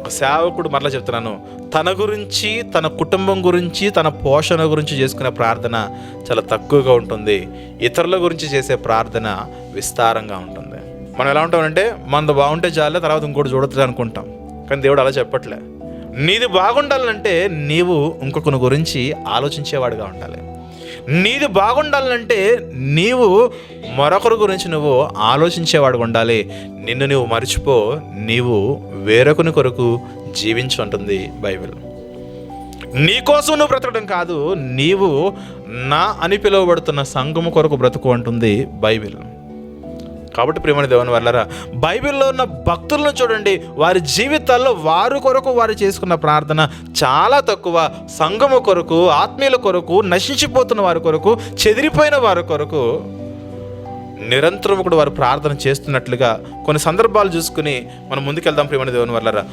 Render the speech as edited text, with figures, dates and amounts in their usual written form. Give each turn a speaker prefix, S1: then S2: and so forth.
S1: ఒక సేవకుడు మరలా చెప్తున్నాను, తన గురించి, తన కుటుంబం గురించి, తన పోషణ గురించి చేసుకునే ప్రార్థన చాలా తక్కువగా ఉంటుంది. ఇతరుల గురించి చేసే ప్రార్థన విస్తారంగా ఉంటుంది. మనం ఎలా ఉంటామంటే, మనది బాగుంటే చాలే, తర్వాత ఇంకోటి చూడొద్దు అనుకుంటాం. కానీ దేవుడు అలా చెప్పట్లే. నీది బాగుండాలంటే నీవు ఇంకొకరి గురించి ఆలోచించేవాడుగా ఉండాలి. నీది బాగుండాలంటే నీవు మరొకరి గురించి నువ్వు ఆలోచించేవాడుగా ఉండాలి. నిన్ను నువ్వు మర్చిపో, నీవు వేరొకని కొరకు జీవించు అంటుంది బైబిల్. నీ కోసం నువ్వు బ్రతకడం కాదు, నీవు నా అని పిలువబడుతున్న సంఘము కొరకు బ్రతుకు అంటుంది బైబిల్. కాబట్టి ప్రియమైన దేవుని వల్లరా, బైబిల్లో ఉన్న భక్తులను చూడండి, వారి జీవితాల్లో వారి కొరకు వారు చేసుకున్న ప్రార్థన చాలా తక్కువ. సంఘము కొరకు, ఆత్మీయుల కొరకు, నశించిపోతున్న వారి కొరకు, చెదిరిపోయిన వారి కొరకు నిరంతరం కూడా వారు ప్రార్థన చేస్తున్నట్లుగా కొన్ని సందర్భాలు చూసుకుని మనం ముందుకెళ్దాం ప్రియమైన దేవుని వల్లరా.